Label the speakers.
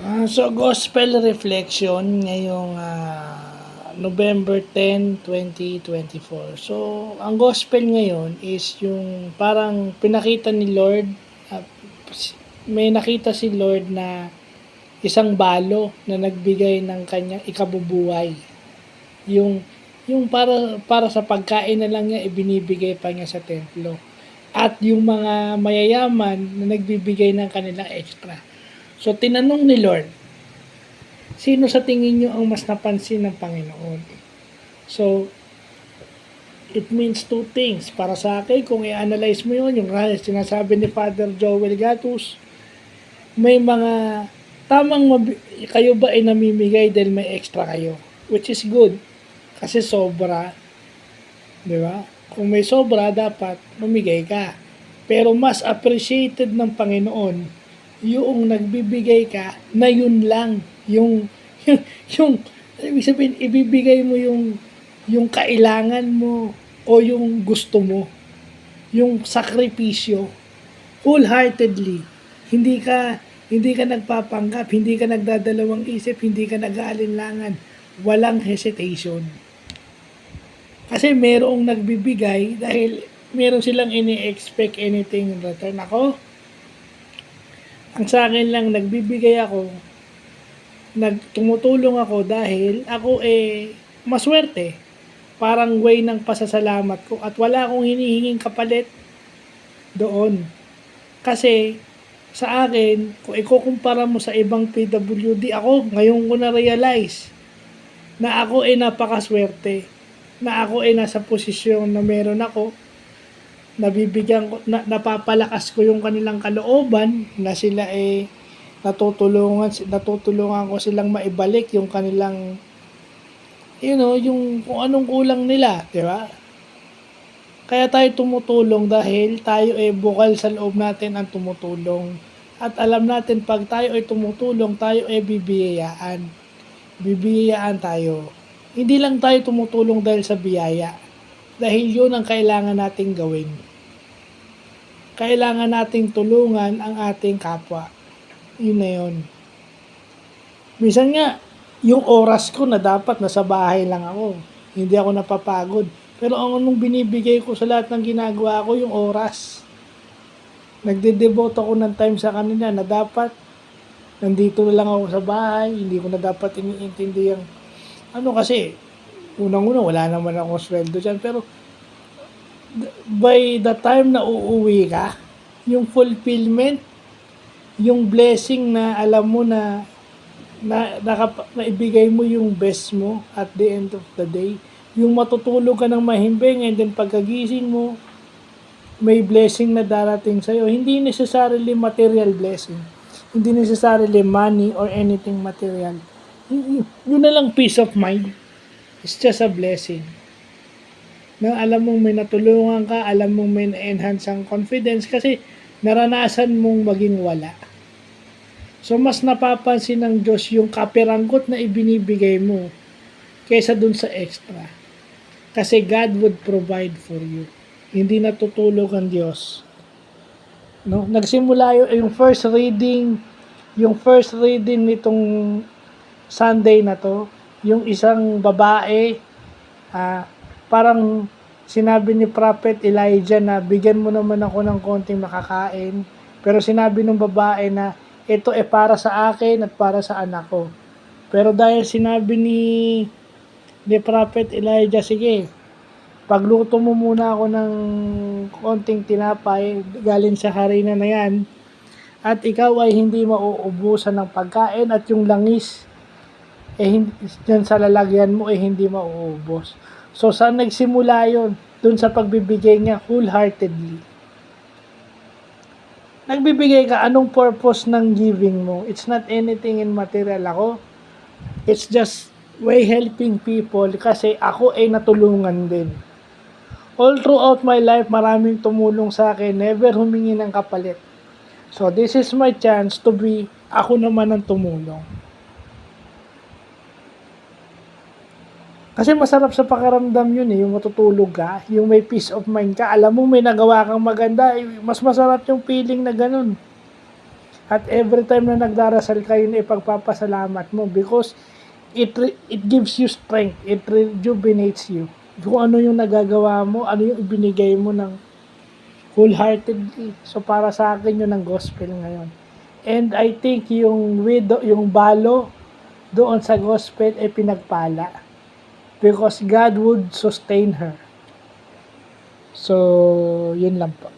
Speaker 1: So gospel reflection ngayong November 10, 2024. So ang gospel ngayon is yung parang pinakita ni Lord, uh, may nakita si Lord na isang balo na nagbigay ng kanyang ikabubuhay. Yung yung para sa pagkain na lang niya ibinibigay pa niya sa templo. At yung mga mayayaman na nagbibigay ng kanilang extra. So tinanong ni Lord, sino sa tingin nyo ang mas napansin ng Panginoon? So, it means two things. Para sa akin, kung i-analyze mo yun, yung sinasabi ni Father Joel Gatus, may mga kayo ba ay namimigay dahil may extra kayo? Which is good. Kasi sobra. Di ba? Kung may sobra, dapat mamigay ka. Pero mas appreciated ng Panginoon yung nagbibigay ka na yun lang. Yung ibig sabihin, ibibigay mo yung kailangan mo o yung gusto mo. Yung sakripisyo. Wholeheartedly. Hindi ka nagpapanggap, hindi ka nagdadalawang isip, hindi ka nag-aalinlangan. Walang hesitation. Kasi merong nagbibigay dahil meron silang ini-expect anything in return. Ako, ang sa akin lang, nagbibigay ako, tumutulong ako dahil ako maswerte. Parang way ng pasasalamat ko at wala akong hinihinging kapalit doon. Kasi sa akin, kung ikukumpara mo sa ibang PWD, ako ngayon ko na-realize na ako napakaswerte. Na ako nasa posisyon na meron ako, nabibigyan ko, napapalakas ko yung kanilang kalooban na sila natutulungan ko silang maibalik yung kanilang yung kung anong kulang nila, di ba? Kaya tayo tumutulong dahil tayo bukal sa loob natin ang tumutulong. At alam natin pag tayo tumutulong, tayo bibiyayaan. Bibiyayaan tayo. Hindi lang tayo tumutulong dahil sa biyaya. Dahil yun ang kailangan nating gawin. Kailangan nating tulungan ang ating kapwa. Yun na yun. Minsan nga, yung oras ko na dapat nasa bahay lang ako. Hindi ako napapagod. Pero ang anong binibigay ko sa lahat ng ginagawa ko, yung oras. Nagde-devote ako ng time sa kanila na dapat nandito na lang ako sa bahay. Hindi ko na dapat iniintindi yung kasi, unang-una, wala naman akong sweldo dyan. Pero, by the time na uuwi ka, yung fulfillment, yung blessing na alam mo na ibigay mo yung best mo at the end of the day, yung matutulog ka ng mahimbing and then pagkagising mo, may blessing na darating sa'yo. Hindi necessarily material blessing. Hindi necessarily money or anything material. Yun na lang peace of mind. It's just a blessing. Na alam mong may natulungan ka, alam mong may na-enhance ang confidence kasi naranasan mong maging wala. So mas napapansin ng Diyos yung kapiranggot na ibinibigay mo kaysa dun sa extra. Kasi God would provide for you. Hindi natutulog ang Diyos. No? Nagsimula yung first reading nitong Sunday na to, yung isang babae, parang sinabi ni Prophet Elijah na bigyan mo naman ako ng konting makakain. Pero sinabi ng babae na ito para sa akin at para sa anak ko. Pero dahil sinabi ni Prophet Elijah, sige, pagluto mo muna ako ng konting tinapay galing sa harina na yan at ikaw ay hindi mauubusan ng pagkain at yung langis dyan sa lalagyan mo hindi mauubos. So, saan nagsimula yun? Dun sa pagbibigay niya wholeheartedly. Nagbibigay ka, anong purpose ng giving mo? It's not anything in material ako. It's just way helping people kasi ako natulungan din. All throughout my life, maraming tumulong sa akin, never humingi ng kapalit. So, this is my chance to be ako naman ang tumulong. Kasi masarap sa pakiramdam yun yung matutulog ka, yung may peace of mind ka, alam mo may nagawa kang maganda, mas masarap yung feeling na ganun. At every time na nagdarasal kayo na ipagpapasalamat mo because it gives you strength, it rejuvenates you. Kung ano yung nagagawa mo, ano yung ibinigay mo ng wholeheartedly. So para sa akin yun ang gospel ngayon. And I think yung widow, yung balo doon sa gospel ay pinagpala because God would sustain her. So, yun lang po.